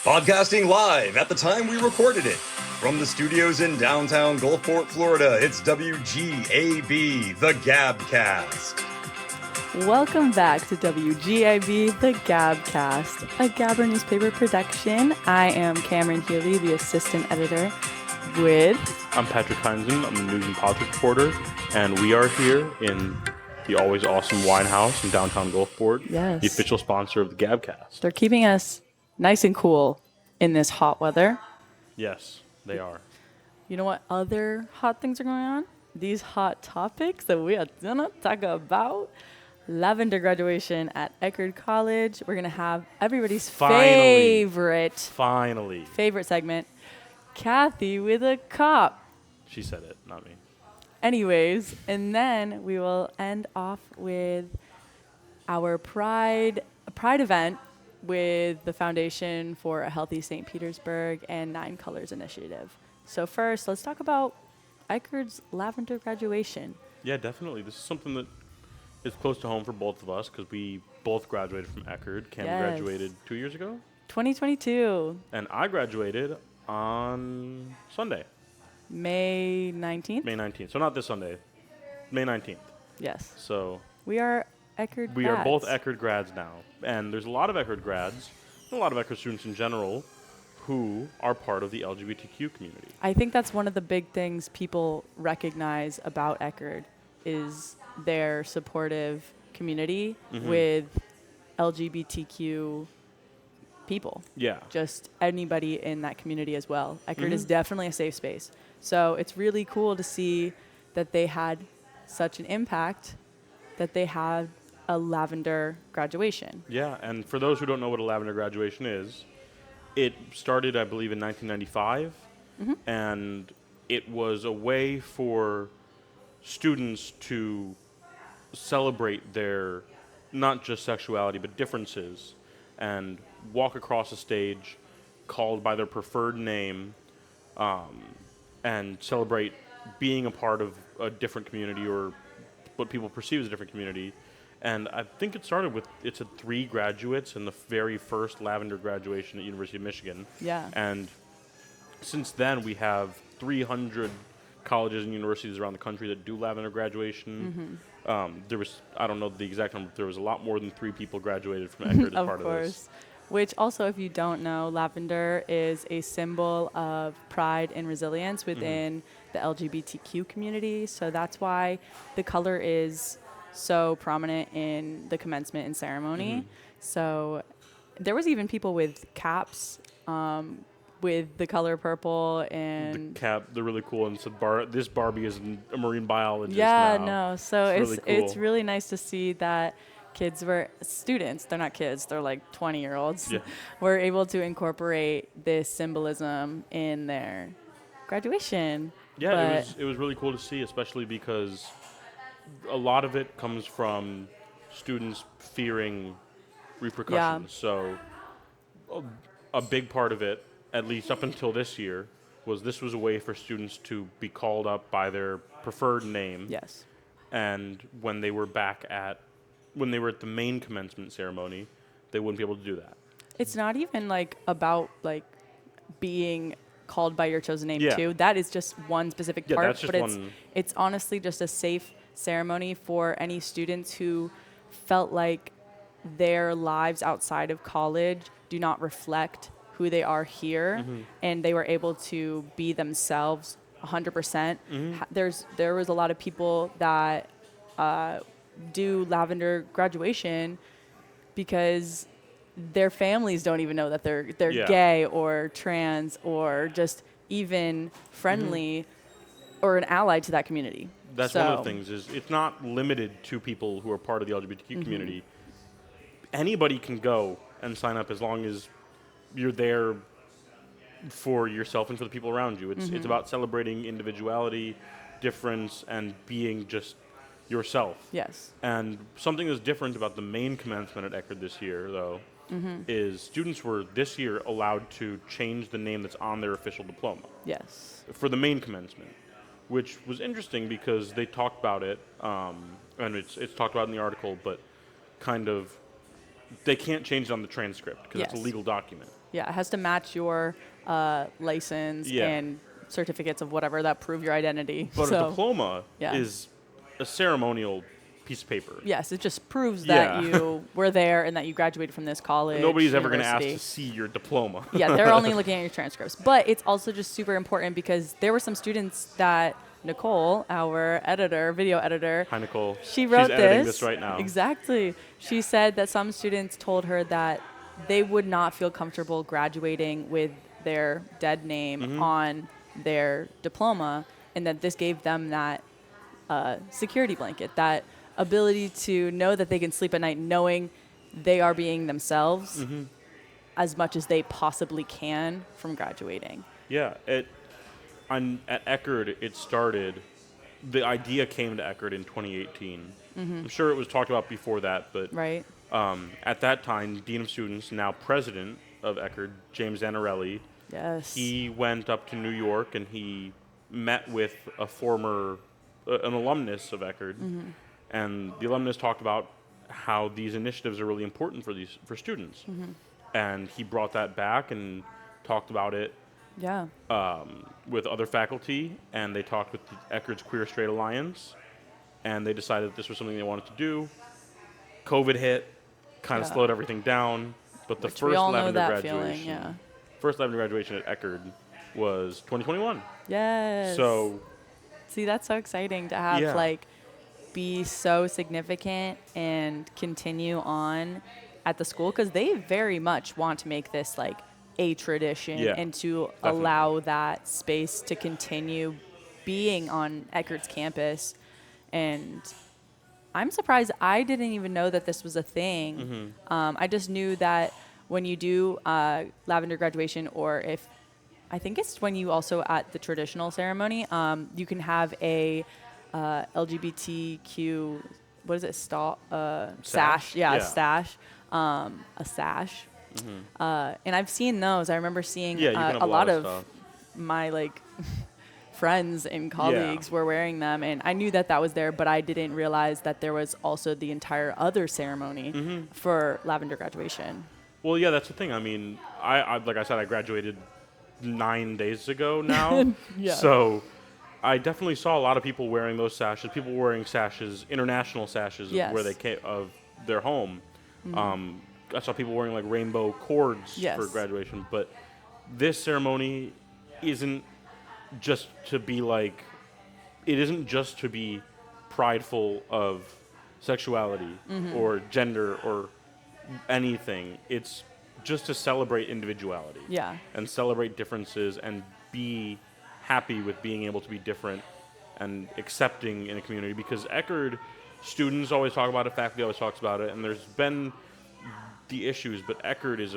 Podcasting live at the time we recorded it. From the studios in downtown Gulfport, Florida, it's WGAB, the GabCast. Welcome back to WGAB, the GabCast, a Gabber newspaper production. I am Cameron Healy, the assistant editor, with... I'm Patrick Heinzen. I'm the news and politics reporter, and we are here in the always awesome Wine House in downtown Gulfport, Yes. the official sponsor of the GabCast. They're keeping us nice and cool in this hot weather. Yes, they are. You know what other hot things are going on? These hot topics that we are going to talk about. Lavender graduation at Eckerd College. We're going to have everybody's favorite segment, Kathy with a cop. She said it, not me. Anyways, and then we will end off with our Pride event with the Foundation for a Healthy St. Petersburg and 9 Colors Initiative. So first, let's talk about Eckerd's Lavender graduation. Yeah, definitely. This is something that is close to home for both of us because we both graduated from Eckerd. Cam graduated 2 years ago? 2022. And I graduated on Sunday. May 19th? May 19th. So not this Sunday. May 19th. Yes. So we are Eckerd we grads. are both Eckerd grads now. And there's a lot of Eckerd grads, and a lot of Eckerd students in general, who are part of the LGBTQ community. I think that's one of the big things people recognize about Eckerd is their supportive community with LGBTQ people. Yeah. Just anybody in that community as well. Eckerd is definitely a safe space. So it's really cool to see that they had such an impact that they had a Lavender graduation. Yeah, and for those who don't know what a Lavender graduation is, it started, I believe, in 1995, and it was a way for students to celebrate their, not just sexuality, but differences, and walk across a stage called by their preferred name, and celebrate being a part of a different community or what people perceive as a different community. And I think it started with, it's 3 graduates in the very first Lavender graduation at University of Michigan. Yeah. And since then, we have 300 colleges and universities around the country that do Lavender graduation. There was, I don't know the exact number, but there was a lot more than 3 people graduated from Eckerd as part of this. Which also, if you don't know, lavender is a symbol of pride and resilience within the LGBTQ community. So that's why the color is so prominent in the commencement and ceremony. So there was even people with caps with the color purple and the cap, they're really cool. And so this Barbie is a marine biologist yeah, now. no. So it's cool. really nice to see that kids were students. They're not kids. They're like 20-year-olds. Yeah. Were able to incorporate this symbolism in their graduation. Yeah, it was really cool to see, especially because a lot of it comes from students fearing repercussions. So a big part of it, at least up until this year, this was a way for students to be called up by their preferred name. Yes. And when they were at the main commencement ceremony, they wouldn't be able to do that. It's not even like about like being called by your chosen name too. That is just one specific part, that's just but it's honestly just a safe ceremony for any students who felt like their lives outside of college do not reflect who they are here, and they were able to be themselves 100%. There was a lot of people that do Lavender graduation because their families don't even know that they're gay or trans or just even friendly or an ally to that community. That's one of the things, is it's not limited to people who are part of the LGBTQ community. Anybody can go and sign up as long as you're there for yourself and for the people around you. It's about celebrating individuality, difference, and being just yourself. Yes. And something that's different about the main commencement at Eckerd this year, though, is students were this year allowed to change the name that's on their official diploma. Yes. For the main commencement, which was interesting because they talked about it, and it's talked about in the article, but kind of they can't change it on the transcript because it's a Yes. legal document. Yeah, it has to match your license Yeah. and certificates of whatever that prove your identity. But So, a diploma yeah. is a ceremonial piece of paper. yes, it just proves Yeah. that you were there and that you graduated from this college. Nobody's ever going to ask university. to see your diploma. Yeah, they're only looking at your transcripts. But it's also just super important because there were some students that Nicole, our editor, video editor, Hi, Nicole. she wrote She's editing this right now. Exactly. She said that some students told her that they would not feel comfortable graduating with their dead name Mm-hmm. on their diploma, and that this gave them that security blanket, that ability to know that they can sleep at night knowing they are being themselves Mm-hmm. as much as they possibly can from graduating. Yeah. At Eckerd, it started. The idea came to Eckerd in 2018. I'm sure it was talked about before that, but Right? at that time, Dean of Students, now President of Eckerd, James Anarelli, Yes. he went up to New York and he met with a former, an alumnus of Eckerd, and the alumnus talked about how these initiatives are really important for students, and he brought that back and talked about it Yeah. with other faculty, and they talked with the Eckerd's Queer Straight Alliance, and they decided that this was something they wanted to do. COVID hit, kind of Yeah. slowed everything down, but the Which we first all know Lavender that graduation, feeling, yeah. first Lavender graduation at Eckerd was 2021. Yes. So See, that's so exciting to have Yeah. like be so significant and continue on at the school because they very much want to make this like a tradition Yeah, and to definitely. allow that space to continue being on Eckerd's campus. And I'm surprised I didn't even know that this was a thing. Mm-hmm. I just knew that when you do Lavender graduation, or if I think it's when you also at the traditional ceremony, you can have a LGBTQ, what is it, sash? Yeah, Yeah. a stash. A sash. And I've seen those. I remember seeing Yeah, you can have a lot of stuff. my like friends and colleagues were wearing them, and I knew that that was there, but I didn't realize that there was also the entire other ceremony for Lavender graduation. Well, yeah, that's the thing. I mean, I like I said, I graduated 9 days ago now. Yeah. So I definitely saw a lot of people wearing those sashes. People wearing sashes, international sashes, Yes. of where they came of their home. I saw people wearing like rainbow cords Yes. for graduation. But this ceremony isn't just to be like. It isn't just to be prideful of sexuality or gender or anything. It's just to celebrate individuality. Yeah. And celebrate differences and be happy with being able to be different and accepting in a community. Because Eckerd, students always talk about it, faculty always talks about it, and there's been the issues, but Eckerd is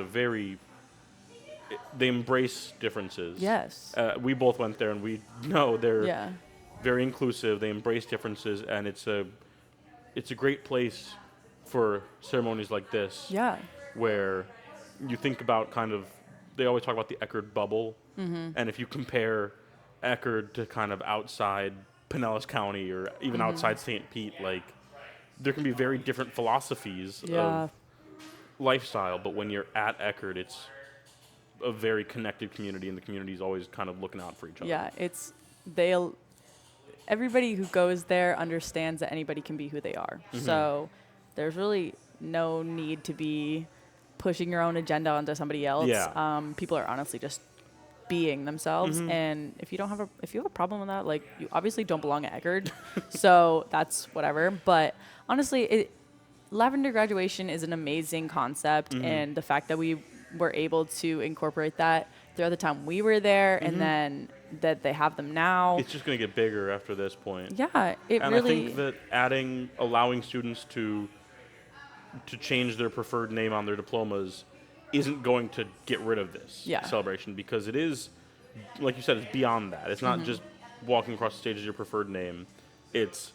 they embrace differences. Yes. We both went there, and we know they're Yeah. very inclusive. They embrace differences, and it's a great place for ceremonies like this. Yeah. Where you think about they always talk about the Eckerd bubble, and if you compare Eckerd to kind of outside Pinellas County or even outside St. Pete, like there can be very different philosophies Yeah. of lifestyle, but when you're at Eckerd, it's a very connected community, and the community is always kind of looking out for each other. Yeah. Everybody who goes there understands that anybody can be who they are. So there's really no need to be pushing your own agenda onto somebody else. Yeah. People are honestly just being themselves, and if you have a problem with that, like you obviously don't belong at Eckerd, so that's whatever. But honestly, Lavender graduation is an amazing concept, and the fact that we were able to incorporate that throughout the time we were there, and then that they have them now. It's just going to get bigger after this point. Yeah, it And really. I think that allowing students to change their preferred name on their diplomas isn't going to get rid of this celebration, because it is, like you said, it's beyond that. It's not just walking across the stage as your preferred name. It's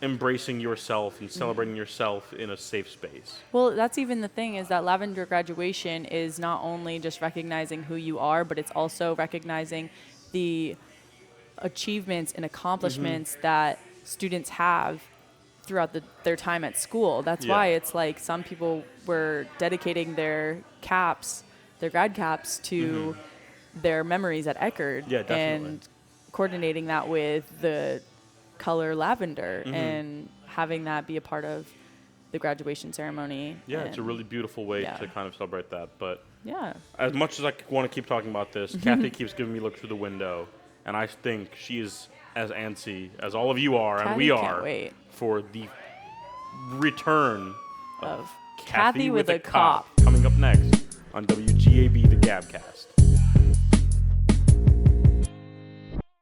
embracing yourself and celebrating yourself in a safe space. Well, that's even the thing, is that Lavender graduation is not only just recognizing who you are, but it's also recognizing the achievements and accomplishments that students have throughout their time at school. That's why it's like some people were dedicating their grad caps to their memories at Eckerd. Yeah, definitely. And coordinating that with the color lavender and having that be a part of the graduation ceremony. Yeah, it's a really beautiful way to kind of celebrate that. But as much as I want to keep talking about this, Kathy keeps giving me a look through the window, and I think she is as antsy as all of you are, Kathy and we can't are, wait. for the return Of Kathy with a Cop, Cop. coming up next on WGAB, the GabCast.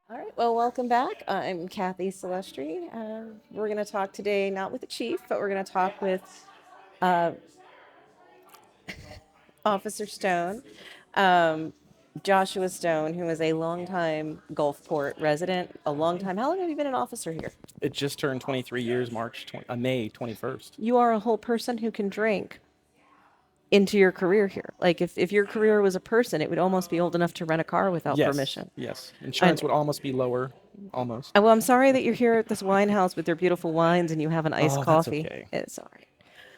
All right, well, welcome back. I'm Kathy Celestri. We're going to talk today, not with the chief, but we're going to talk with Officer Stone, Joshua Stone, who is a longtime Gulfport resident. How long have you been an officer here? It just turned 23 years, May 21st. You are a whole person who can drink into your career here. Like if your career was a person, it would almost be old enough to rent a car without permission. Yes. Insurance would almost be lower, almost. Well, I'm sorry that you're here at this wine house with their beautiful wines and you have an iced coffee. That's okay. It's all right.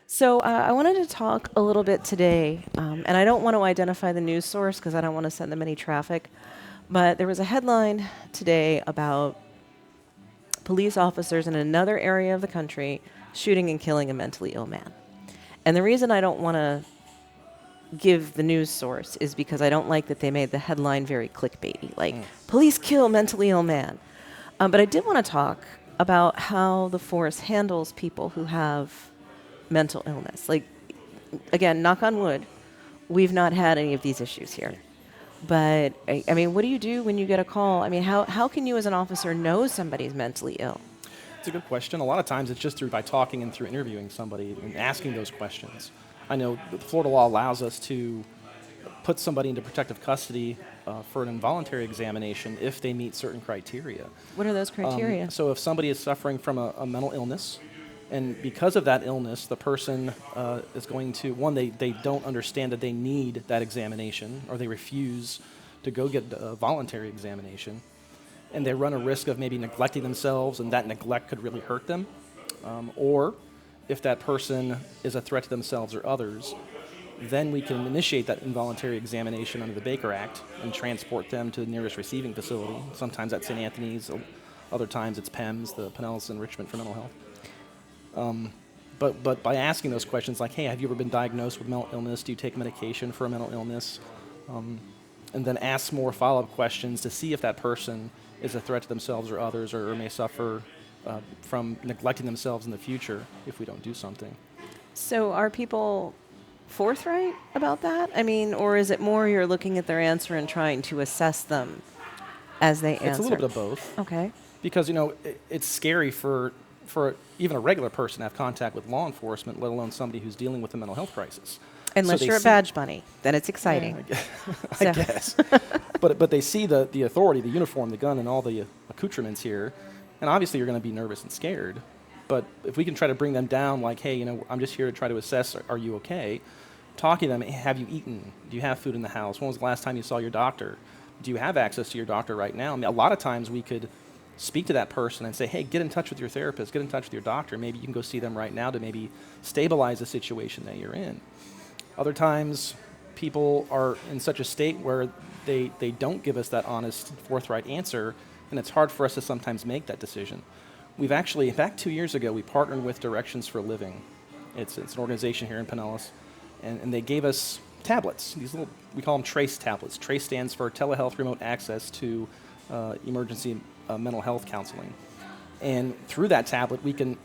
So I wanted to talk a little bit today, and I don't want to identify the news source because I don't want to send them any traffic, but there was a headline today about police officers in another area of the country shooting and killing a mentally ill man. And the reason I don't want to give the news source is because I don't like that they made the headline very clickbaity, like police kill mentally ill man. But I did want to talk about how the force handles people who have mental illness. Like, again, knock on wood, we've not had any of these issues here. But, I mean, what do you do when you get a call? I mean, how can you as an officer know somebody's mentally ill? It's a good question. A lot of times it's just by talking and through interviewing somebody and asking those questions. I know the Florida law allows us to put somebody into protective custody for an involuntary examination if they meet certain criteria. What are those criteria? So if somebody is suffering from a mental illness, and because of that illness, the person is going to, they don't understand that they need that examination, or they refuse to go get a voluntary examination, and they run a risk of maybe neglecting themselves, and that neglect could really hurt them. Or if that person is a threat to themselves or others, then we can initiate that involuntary examination under the Baker Act and transport them to the nearest receiving facility. Sometimes at St. Anthony's, other times it's PEMS, the Pinellas Enrichment for Mental Health. But by asking those questions like, hey, have you ever been diagnosed with mental illness? Do you take medication for a mental illness? And then ask more follow-up questions to see if that person is a threat to themselves or others, or may suffer from neglecting themselves in the future if we don't do something. So are people forthright about that? I mean, or is it more you're looking at their answer and trying to assess them as they answer? It's a little bit of both. Okay. Because, it's scary for even a regular person to have contact with law enforcement, let alone somebody who's dealing with a mental health crisis. Unless So you're a badge bunny, then it's exciting. I guess. But they see the authority, the uniform, the gun, and all the accoutrements here, and obviously you're going to be nervous and scared. But if we can try to bring them down, like, hey, I'm just here to try to assess, are you okay? Talking to them, hey, have you eaten? Do you have food in the house? When was the last time you saw your doctor? Do you have access to your doctor right now? I mean, a lot of times we could speak to that person and say, hey, get in touch with your therapist, get in touch with your doctor. Maybe you can go see them right now to maybe stabilize the situation that you're in. Other times, people are in such a state where they don't give us that honest, forthright answer, and it's hard for us to sometimes make that decision. We've actually, back 2 years ago, we partnered with Directions for Living. It's an organization here in Pinellas, and they gave us tablets, these little, we call them TRACE tablets. TRACE stands for Telehealth Remote Access to Emergency Mental Health Counseling. And through that tablet, we can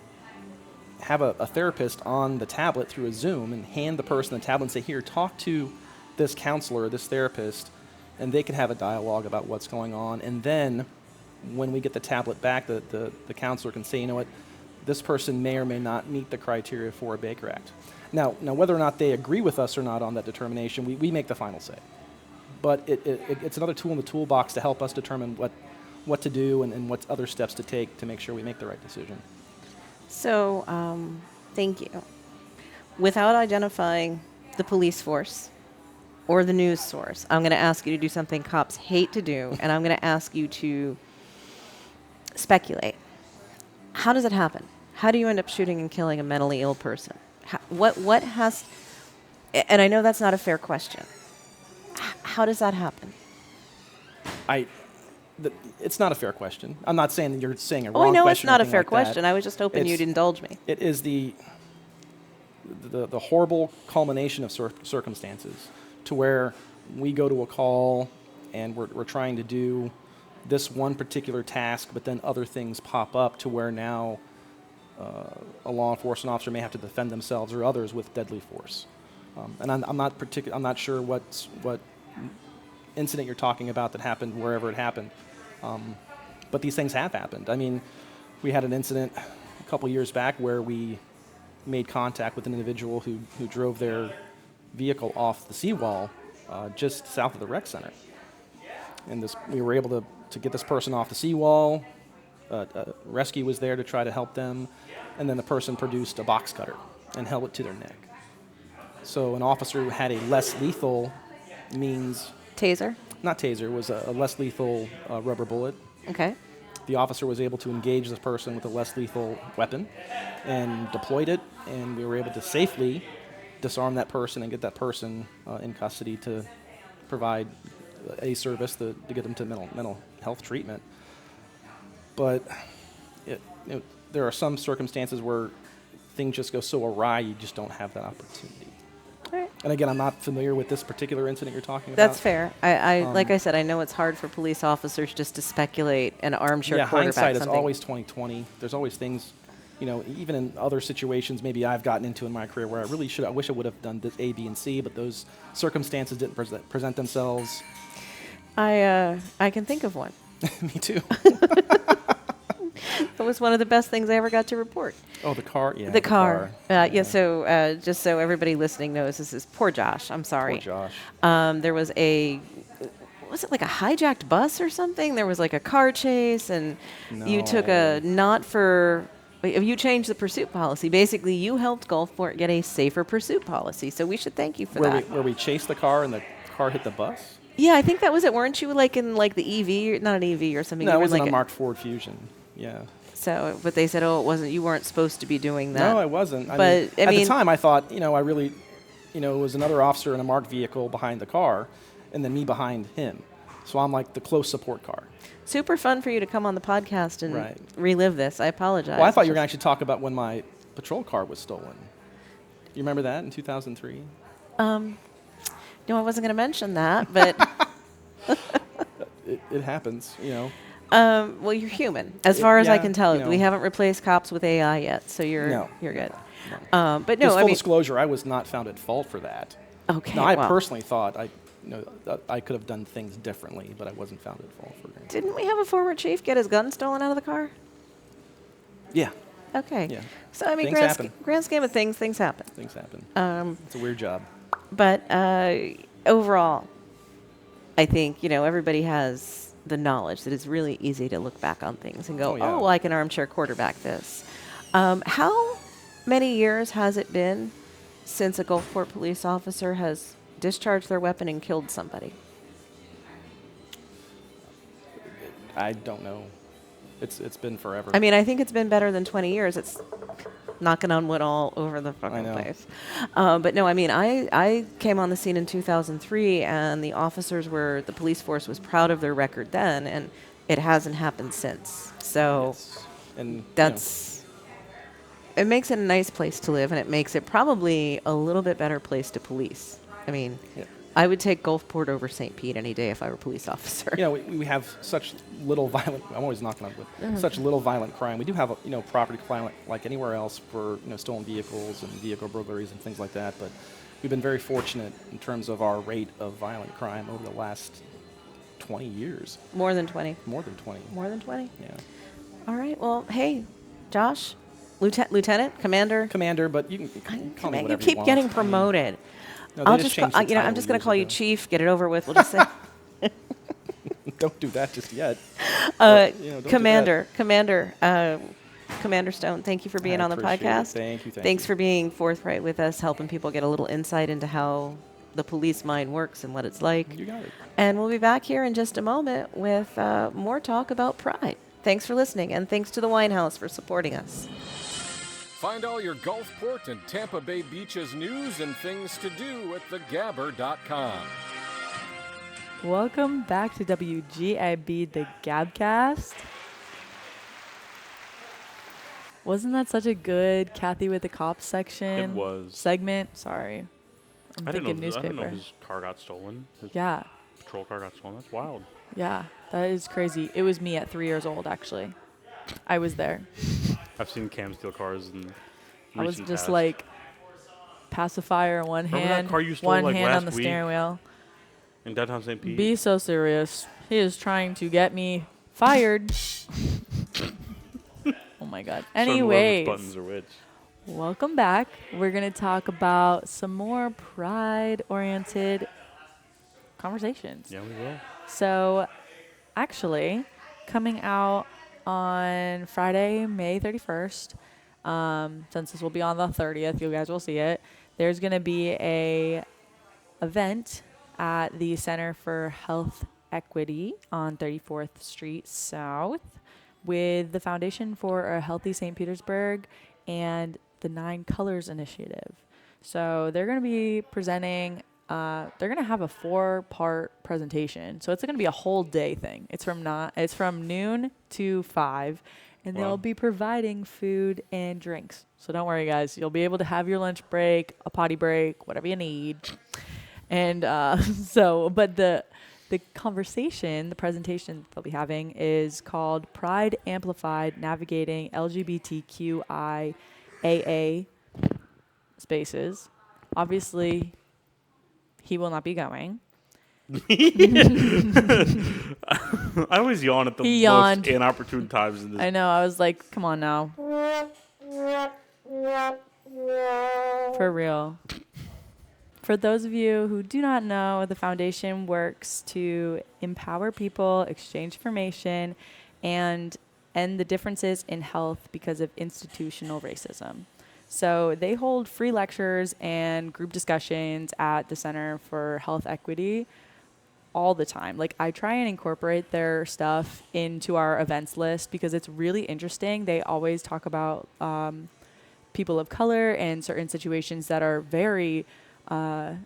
have a therapist on the tablet through a Zoom and hand the person the tablet and say, here, talk to this counselor, this therapist, and they can have a dialogue about what's going on. And then when we get the tablet back, the counselor can say, you know what, this person may or may not meet the criteria for a Baker Act. Now whether or not they agree with us or not on that determination, we make the final say. But it's another tool in the toolbox to help us determine what to do and what other steps to take to make sure we make the right decision. So, thank you. Without identifying the police force or the news source, I'm going to ask you to do something cops hate to do, and I'm going to ask you to speculate. How does it happen? how do you end up shooting and killing a mentally ill person? What has, and I know that's not a fair question. How does that happen? It's not a fair question. I'm not saying that you're saying a Oh, wrong I know question. it's not or a anything fair like question. that. I was just hoping you'd indulge me. It is the horrible culmination of circumstances to where we go to a call and we're trying to do this one particular task, but then other things pop up to where now a law enforcement officer may have to defend themselves or others with deadly force. And I'm not sure what incident you're talking about that happened wherever it happened. But these things have happened. I mean, we had an incident a couple years back where we made contact with an individual who drove their vehicle off the seawall just south of the rec center. And we were able to get this person off the seawall. Rescue was there to try to help them. And then the person produced a box cutter and held it to their neck. So an officer who had a less lethal means... Taser? Not taser, was a less lethal rubber bullet. Okay. The officer was able to engage this person with a less lethal weapon and deployed it, and we were able to safely disarm that person and get that person in custody to provide a service to get them to mental health treatment. But there are some circumstances where things just go so awry, you just don't have that opportunity. All right. And again, I'm not familiar with this particular incident you're talking about. That's fair. Like I said, I know it's hard for police officers just to speculate and armchair quarterback hindsight something. is always 20/20. There's always things, even in other situations maybe I've gotten into in my career where I wish I would have done this A, B, and C, but those circumstances didn't present themselves. I can think of one. Me too. That was one of the best things I ever got to report. Oh, the car? Yeah. The car. Yeah, so just so everybody listening knows, this is poor Josh. I'm sorry. Poor Josh. There was was it like a hijacked bus or something? There was like a car chase, and you took you changed the pursuit policy. Basically, you helped Gulfport get a safer pursuit policy, so we should thank you for that. Where we chased the car and the car hit the bus? Yeah, I think that was it. Weren't you like in like the EV, not an EV or something? No, it wasn't a marked Ford Fusion. Yeah. So, but they said, it wasn't. You weren't supposed to be doing that. No, I wasn't. But at the time, I thought, I really, it was another officer in a marked vehicle behind the car, and then me behind him. So I'm like the close support car. Super fun for you to come on the podcast and Right. relive this. I apologize. Well, I thought you were going to actually talk about when my patrol car was stolen. You remember that in 2003? No, I wasn't going to mention that, but It happens, well, you're human, as far as I can tell. you We know. haven't replaced cops with AI yet, so you're good. But no, Just I full mean, disclosure, I was not found at fault for that. okay. No, I well, personally thought I could have done things differently, but I wasn't found at fault for it. didn't we have a former chief get his gun stolen out of the car? Yeah, Okay. Yeah. So I mean, Things happen. grand scheme of things happen. things happen. It's a weird job. But overall, I think, everybody has the knowledge that it's really easy to look back on things and go, Oh, yeah. well, I can armchair quarterback this. How many years has it been since a Gulfport police officer has discharged their weapon and killed somebody? I don't know. It's been forever. I mean, I think it's been better than 20 years. It's knocking on wood all over the fucking know. place. But no, I mean, I came on the scene in 2003, and the police force was proud of their record then, and it hasn't happened since. So Yes. And it makes it a nice place to live, and it makes it probably a little bit better place to police. I mean, Yeah. I would take Gulfport over St. Pete any day if I were a police officer. we have such little violent. I'm always knocking on wood. Such little violent crime. We do have property crime like anywhere else for stolen vehicles and vehicle burglaries and things like that. But we've been very fortunate in terms of our rate of violent crime over the last 20 years. More than 20. More than 20. More than 20? Yeah. All right. Well, hey, Josh, Lieutenant, Commander. But you can call me You whatever keep want. getting promoted. No, they I'll just just, changed the I'm title just going to years call you ago. Chief. Get it over with. We'll just say Don't do that just yet. Don't do that. Commander Stone. Thank you for being I on the appreciate it. podcast. Thank you. Thanks for being forthright with us, helping people get a little insight into how the police mind works and what it's like. You got it. And we'll be back here in just a moment with more talk about pride. Thanks for listening, and thanks to the Wine House for supporting us. Find all your Gulfport and Tampa Bay Beaches news and things to do at thegabber.com. Welcome back to WGAB, the GabCast. Wasn't that such a good Kathy with the Cops section? It was. Segment. Sorry. I'm I thinking didn't newspaper. know his car got stolen. His Yeah. patrol car got stolen. That's wild. Yeah. That is crazy. It was me at 3 years old, actually. I was there. I've seen Cam steal cars in I was recent just past. like pacifier in one Remember that hand, car you stole, one like, hand last on the week? steering wheel. in downtown St. Pete. Be so serious. He is trying to get me fired. Oh my god. Starting to learn which Anyways, buttons are which. welcome back. We're going to talk about some more pride-oriented conversations. Yeah, we will. So, actually, coming out on Friday, May 31st, since this will be on the 30th, you guys will see it, there's going to be a event at the Center for Health Equity on 34th Street South with the Foundation for a Healthy St. Petersburg and the 9 Colors Initiative. So they're going to be presenting, they're going to have a 4-part presentation. So it's going to be a whole day thing. It's from noon to 5, and Wow. they'll be providing food and drinks. So don't worry, guys. You'll be able to have your lunch break, a potty break, whatever you need. And but the conversation, the presentation they'll be having is called Pride Amplified Navigating LGBTQIAA Spaces. Obviously, he will not be going. I always yawn at the He most yawned. inopportune times in this. I know. I was like, come on now. For real. For those of you who do not know, the foundation works to empower people, exchange information, and end the differences in health because of institutional racism. So they hold free lectures and group discussions at the Center for Health Equity all the time. Like, I try and incorporate their stuff into our events list because it's really interesting. They always talk about people of color and certain situations that are very St.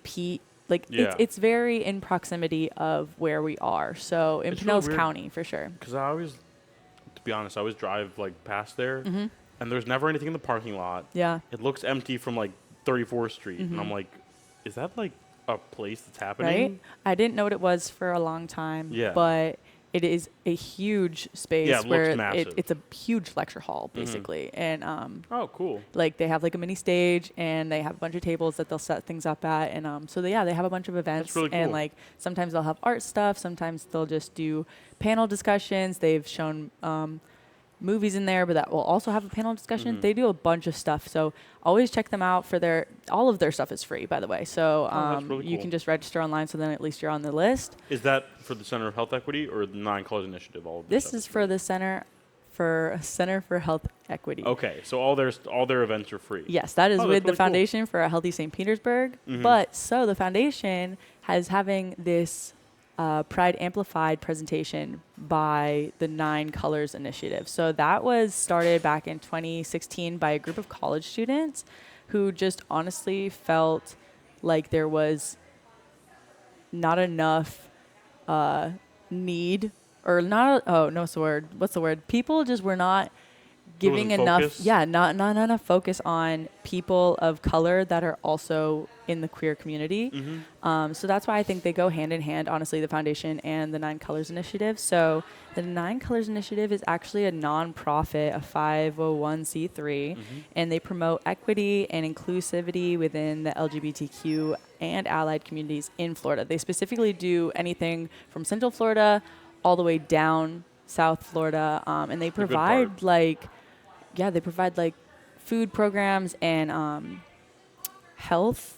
Pete, like Yeah. it's very in proximity of where we are. So in It's really Pinellas weird. County for sure. Because to be honest, I always drive like past there, and there's never anything in the parking lot. Yeah. It looks empty from like 34th Street, and I'm like, is that like a place that's happening? Right? I didn't know what it was for a long time. Yeah. But it is a huge space Yeah, it looks where massive. it's a huge lecture hall basically. And Oh, cool. like they have like a mini stage and they have a bunch of tables that they'll set things up at, and they have a bunch of events. really And cool. like sometimes they'll have art stuff, sometimes they'll just do panel discussions. They've shown movies in there, but that will also have a panel discussion. They do a bunch of stuff, so always check them out. All of their stuff is free, by the way, so that's really you cool. can just register online, so then at least you're on the list. Is that for the Center of Health Equity or the 9 Colors Initiative? All of this This stuff is for the Center for Health Equity. Okay, so all their events are free. Yes, that is Oh, that's with the really cool. Foundation for a Healthy St. Petersburg. But so the foundation has having this Pride Amplified presentation by the 9 Colors Initiative. So that was started back in 2016 by a group of college students who just honestly felt like there was not enough need or not. Oh, no, what's the word? What's the word? People just were not giving wasn't enough. focus? Yeah, not enough focus on people of color that are also in the queer community. So that's why I think they go hand in hand, honestly, the foundation and the 9 Colors Initiative. So the 9 Colors Initiative is actually a nonprofit, a 501c3, and they promote equity and inclusivity within the LGBTQ and allied communities in Florida. They specifically do anything from Central Florida all the way down South Florida, and they good provide part. they provide like food programs and health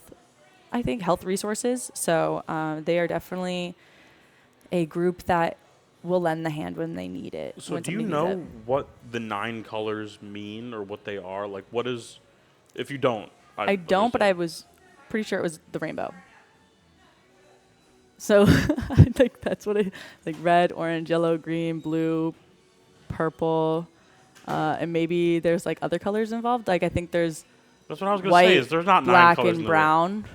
resources. So they are definitely a group that will lend the hand when they need it. So when do you somebody needs know it. what the 9 colors mean or what they are? Like, what is? If you don't, I don't, but I was pretty sure it was the rainbow. So I think that's what like red, orange, yellow, green, blue, purple, And maybe there's like other colors involved. Like I think there's That's what I was going to white, say. Is there's not 9 black, colors and in brown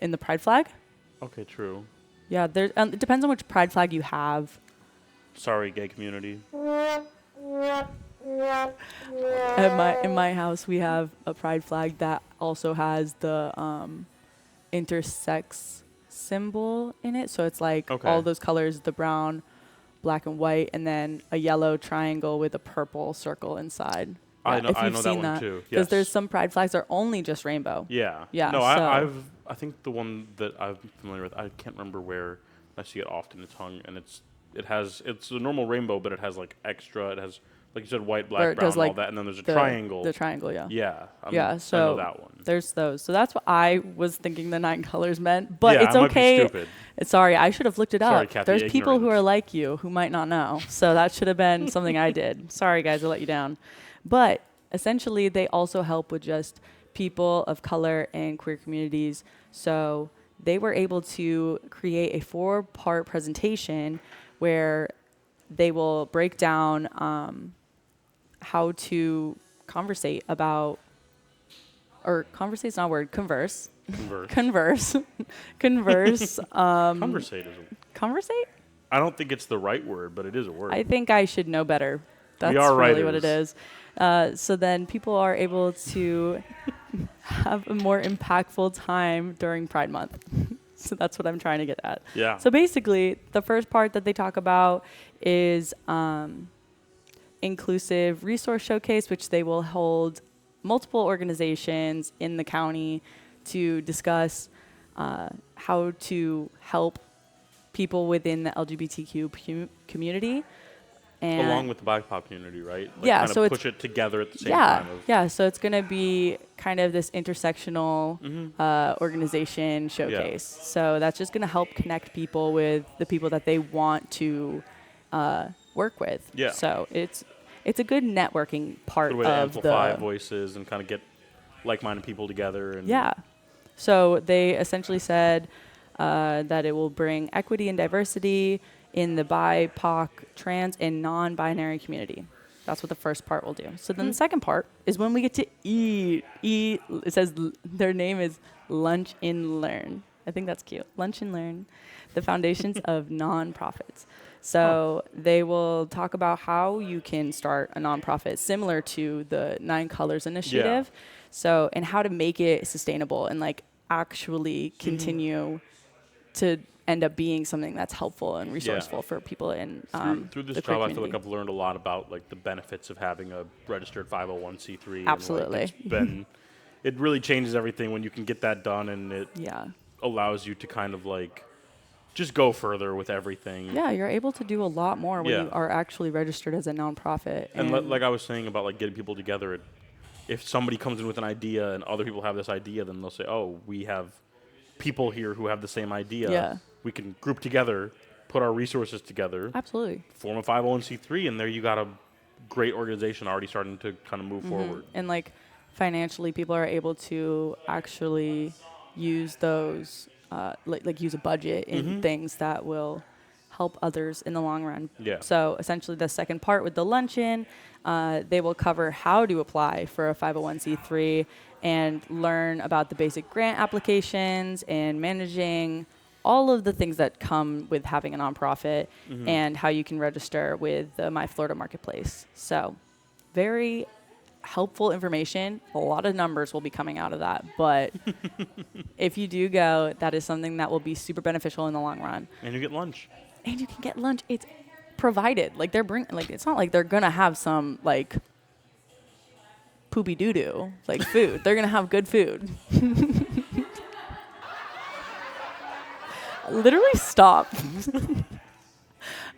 in the pride flag. Okay, true. Yeah, there. It depends on which pride flag you have. Sorry, gay community. In my house, we have a pride flag that also has the intersex symbol in it. So it's like all those colors: the brown, black, and white, and then a yellow triangle with a purple circle inside. I Yeah, know, if I you've know seen that one too. Because Yes. there's some pride flags that are only just rainbow. Yeah. Yeah, No, so- I think the one that I'm familiar with, I can't remember where I see it often. It's hung, and it's a normal rainbow, but it has like extra. It has, like you said, white, Or black, it brown, does, like, all that, and then there's a The triangle. The triangle, yeah. Yeah. I know So that one. There's those. So that's what I was thinking the 9 colors meant. But Yeah, it's I might be okay. stupid. Sorry, I should have looked it Sorry, up. Kathy, There's people who ignorance. are like you who might not know. So that should have been something I did. Sorry, guys, I let you down. But essentially, they also help with just people of color and queer communities. So they were able to create a 4-part presentation where they will break down how to conversate about, or conversate is not a word, converse. Converse. Converse. Conversate is Conversate? I don't think it's the right word, but it is a word. I think I should know better. That's are really what it writers. is. So then people are able to have a more impactful time during Pride Month. So that's what I'm trying to get at. Yeah. So basically, the first part that they talk about is inclusive resource showcase, which they will hold multiple organizations in the county to discuss how to help people within the LGBTQ community. And Along with the BIPOC community, right? Like Yeah, kind so of it's- push it together at the same yeah, time. yeah. So it's going to be kind of this intersectional organization showcase. So that's just going to help connect people with the people that they want to work with. Yeah. So it's a good networking part Good way to of amplify the voices and kind of get like-minded people together. And yeah. So they essentially said that it will bring equity and diversity in the BIPOC, trans, and non-binary community. That's what the first part will do. So then the second part is when we get to eat. Eat. It says their name is Lunch and Learn. I think that's cute. Lunch and Learn, the foundations of nonprofits. So they will talk about how you can start a nonprofit similar to the 9 Colors Initiative. So, and how to make it sustainable and like actually continue to end up being something that's helpful and resourceful for people in through this the queer job, I feel community. like I've learned a lot about like the benefits of having a registered 501c3. Absolutely. And, like, it really changes everything when you can get that done, and it Yeah. allows you to kind of like just go further with everything. Yeah, you're able to do a lot more when Yeah. you are actually registered as a nonprofit. And like I was saying about like getting people together, if somebody comes in with an idea and other people have this idea, then they'll say, "Oh, we have people here who have the same idea. Yeah. We can group together, put our resources together, Absolutely. form a 501c3, and there you got a great organization already starting to kind of move forward." And like financially, people are able to actually use those, like use a budget in things that will help others in the long run. Yeah. So essentially, the second part with the luncheon, they will cover how to apply for a 501c3 and learn about the basic grant applications and managing all of the things that come with having a nonprofit and how you can register with the My Florida Marketplace. So very helpful information. A lot of numbers will be coming out of that, but if you do go, that is something that will be super beneficial in the long run. And you get lunch. And you can get lunch. It's provided. Like it's not like they're gonna have some like poopy doo doo like food. They're gonna have good food. Literally stop.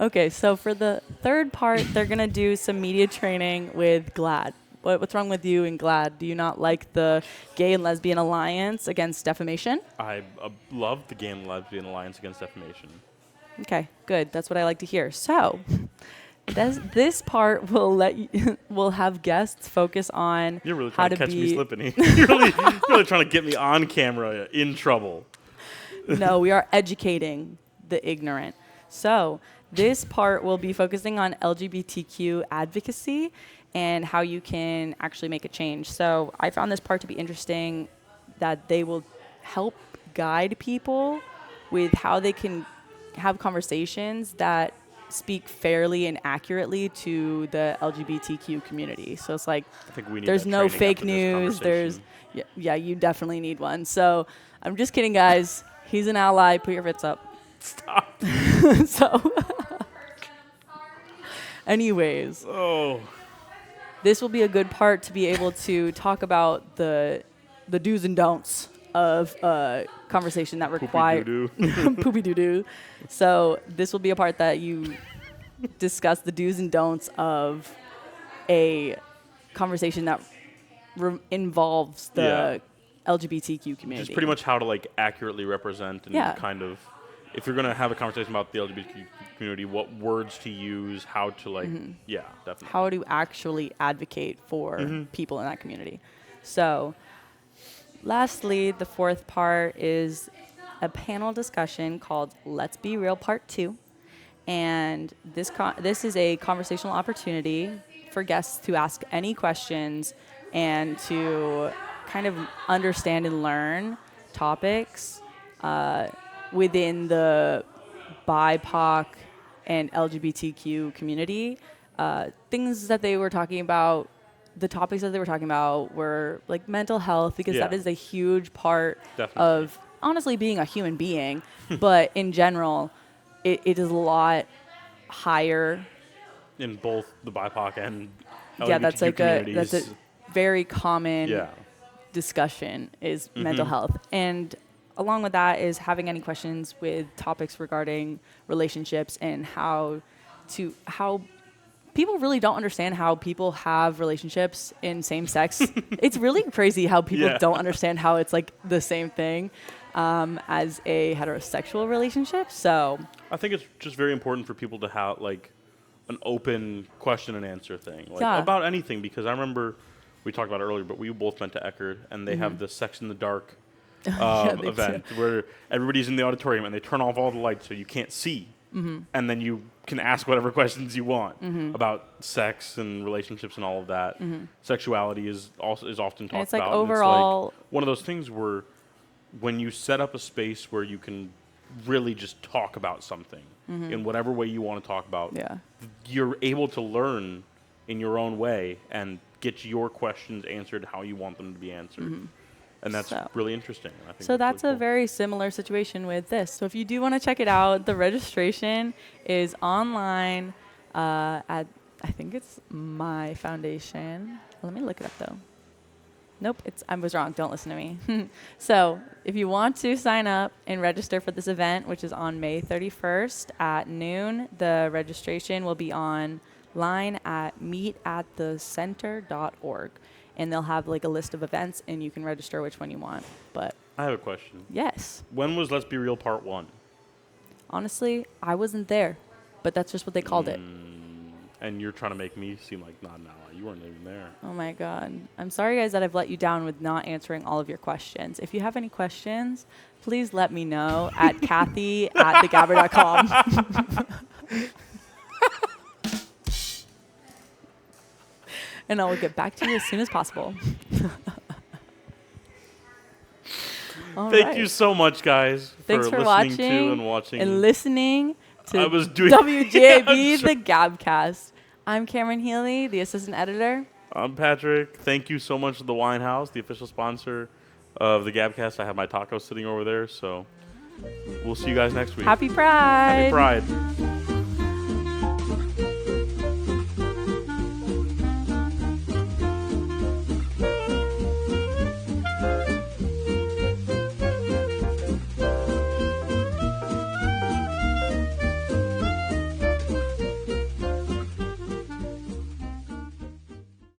Okay, so for the third part, they're gonna do some media training with GLAAD. What's wrong with you and GLAAD? Do you not like the Gay and Lesbian Alliance Against Defamation? I love the Gay and Lesbian Alliance Against Defamation. Okay, good. That's what I like to hear. So, this part will will have guests focus on You're really how trying to to catch be. me slipping here. You're really trying to get me on camera in trouble. No, we are educating the ignorant. So this part will be focusing on LGBTQ advocacy and how you can actually make a change. So I found this part to be interesting, that they will help guide people with how they can have conversations that speak fairly and accurately to the LGBTQ community. So it's like, I think we need there's that no training fake after this news. There's, conversation. yeah, you definitely need one. So I'm just kidding, guys. He's an ally. Put your fists up. Stop. So, anyways, this will be a good part to be able to talk about the do's and don'ts of conversation that require poopy doo doo. So this will be a part that you discuss the do's and don'ts of a conversation that involves the LGBTQ community. Just pretty much how to like accurately represent and kind of, if you're gonna have a conversation about the LGBTQ community, what words to use, how to like, definitely. How to actually advocate for people in that community. So, lastly, the fourth part is a panel discussion called Let's Be Real Part 2. And this is a conversational opportunity for guests to ask any questions and to kind of understand and learn topics within the BIPOC and LGBTQ community. Things that they were talking about, the topics that they were talking about were like mental health, because that is a huge part of honestly being a human being. But in general, it is a lot higher in both the BIPOC and LGBTQ that's like communities. that's a very common discussion is mental health. And along with that is having any questions with topics regarding relationships and how people really don't understand how people have relationships in same sex. It's really crazy how people don't understand how it's like the same thing as a heterosexual relationship. So I think it's just very important for people to have like an open question and answer thing, like about anything, because I remember we talked about it earlier, but we both went to Eckerd and they have the Sex in the Dark event where everybody's in the auditorium and they turn off all the lights so you can't see. And then you can ask whatever questions you want about sex and relationships and all of that. Sexuality is often talked it's like about. Overall, it's like one of those things where when you set up a space where you can really just talk about something in whatever way you want to talk about, you're able to learn in your own way and get your questions answered how you want them to be answered. And that's really interesting. I think that's really a very similar situation with this. So if you do want to check it out, the registration is online at, I think it's My Foundation. Let me look it up though. Nope, I was wrong. Don't listen to me. So if you want to sign up and register for this event, which is on May 31st at noon, the registration will be online at meetatthecenter.org. And they'll have like a list of events, and you can register which one you want. But I have a question. Yes. When was Let's Be Real Part 1? Honestly, I wasn't there, but that's just what they called it. And you're trying to make me seem like not an ally. You weren't even there. Oh my God. I'm sorry, guys, that I've let you down with not answering all of your questions. If you have any questions, please let me know at Kathy@thegabber.com. And I will get back to you as soon as possible. Thank you so much, guys. Thanks for listening watching to and watching. And listening to I was doing WGAB, the GabCast. I'm Cameron Healy, the assistant editor. I'm Patrick. Thank you so much to the Wine House, the official sponsor of the GabCast. I have my tacos sitting over there, so we'll see you guys next week. Happy Pride. Happy Pride.